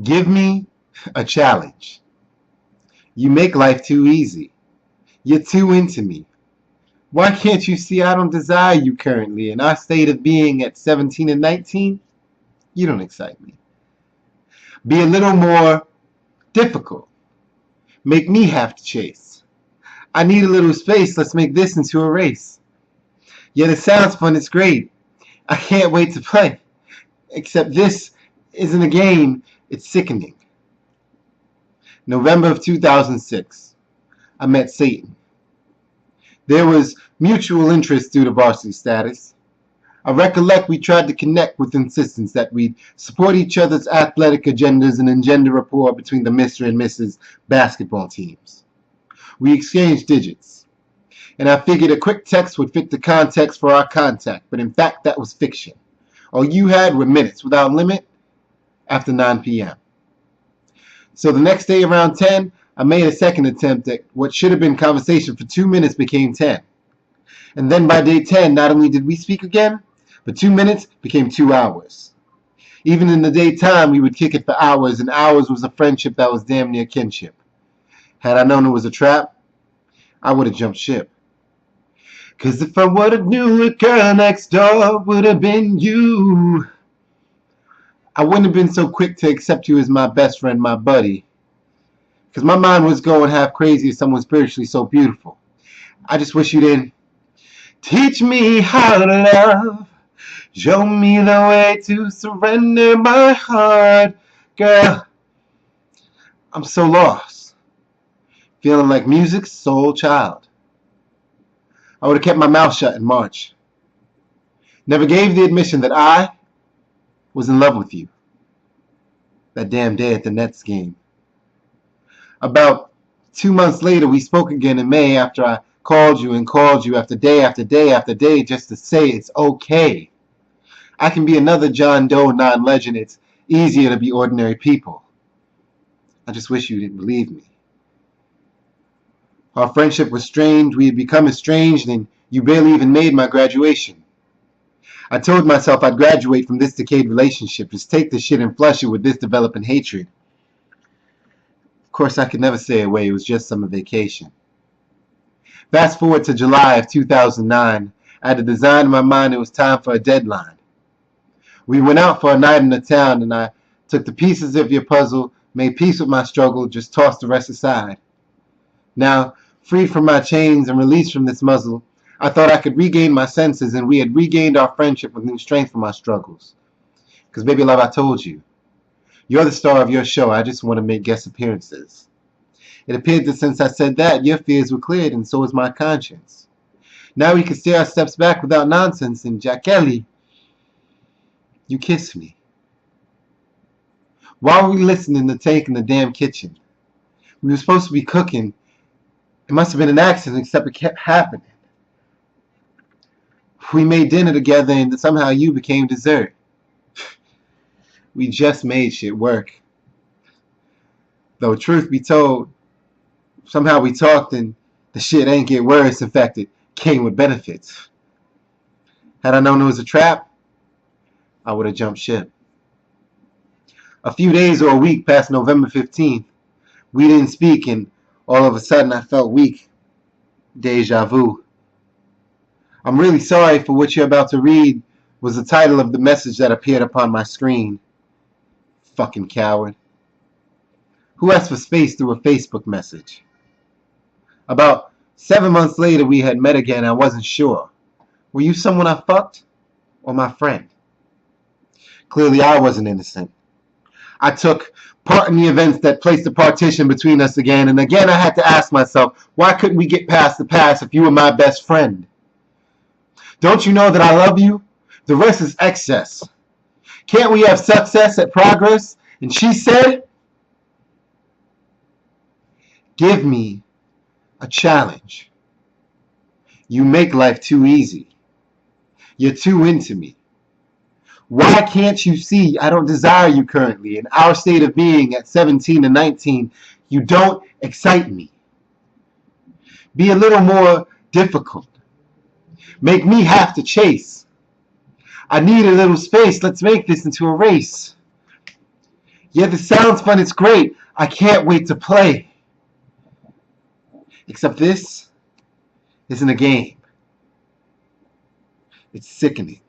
Give me a challenge. You make life too easy. You're too into me. Why can't you see I don't desire you currently? In our state of being at 17 and 19, you don't excite me. Be a little more difficult. Make me have to chase. I need a little space. Let's make this into a race. Yet it sounds fun. It's great. I can't wait to play. Except this isn't a game. It's sickening. November of 2006. I met Satan. There was mutual interest due to varsity status. I recollect we tried to connect with insistence that we'd support each other's athletic agendas and engender rapport between the Mr. and Mrs. basketball teams. We exchanged digits, and I figured a quick text would fit the context for our contact, but in fact that was fiction. All you had were minutes without limit after 9 p.m. So the next day around 10, I made a second attempt at what should have been conversation for 2 minutes became 10. And then by day 10, not only did we speak again, but 2 minutes became 2 hours. Even in the daytime, we would kick it for hours, and hours was a friendship that was damn near kinship. Had I known it was a trap, I would have jumped ship. 'Cause if I would have knew a girl next door would have been you, I wouldn't have been so quick to accept you as my best friend, my buddy. 'Cause my mind was going half crazy as someone spiritually so beautiful. I just wish you didn't teach me how to love. Show me the way to surrender my heart. Girl, I'm so lost. Feeling like music's soul child. I would have kept my mouth shut in March. Never gave the admission that I was in love with you. That damn day at the Nets game. About 2 months later, we spoke again in May after I called you after day after day after day just to say it's okay. I can be another John Doe non-legend. It's easier to be ordinary people. I just wish you didn't believe me. Our friendship was strained. We had become estranged, and you barely even made my graduation. I told myself I'd graduate from this decayed relationship, just take this shit and flush it with this developing hatred. Of course, I could never say away. It was just summer vacation. Fast forward to July of 2009. I had a design in my mind. It was time for a deadline. We went out for a night in the town, and I took the pieces of your puzzle, made peace with my struggle, just tossed the rest aside. Now, freed from my chains and released from this muzzle, I thought I could regain my senses, and we had regained our friendship with new strength from our struggles. Because, baby love, I told you, you're the star of your show. I just want to make guest appearances. It appeared that since I said that, your fears were cleared, and so was my conscience. Now we could stay our steps back without nonsense, and Jack Kelly, you kissed me. Why were we listening to Tank in the damn kitchen? We were supposed to be cooking. It must have been an accident, except it kept happening. We made dinner together, and somehow you became dessert. We just made shit work. Though truth be told, somehow we talked and the shit ain't get worse. In fact, it came with benefits. Had I known it was a trap, I would have jumped ship. A few days or a week past November 15th, we didn't speak, and all of a sudden I felt weak. Deja vu. I'm really sorry for what you're about to read was the title of the message that appeared upon my screen. Fucking coward. Who asked for space through a Facebook message? About 7 months later, we had met again. I wasn't sure. Were you someone I fucked? Or my friend? Clearly, I wasn't innocent. I took part in the events that placed a partition between us again, and again I had to ask myself, why couldn't we get past the past if you were my best friend? Don't you know that I love you? The rest is excess. Can't we have success at progress? And she said, give me a challenge. You make life too easy. You're too into me. Why can't you see I don't desire you currently? In our state of being at 17 and 19, you don't excite me. Be a little more difficult. Make me have to chase. I need a little space. Let's make this into a race. Yeah, this sounds fun, it's great. I can't wait to play. Except this isn't a game. It's sickening.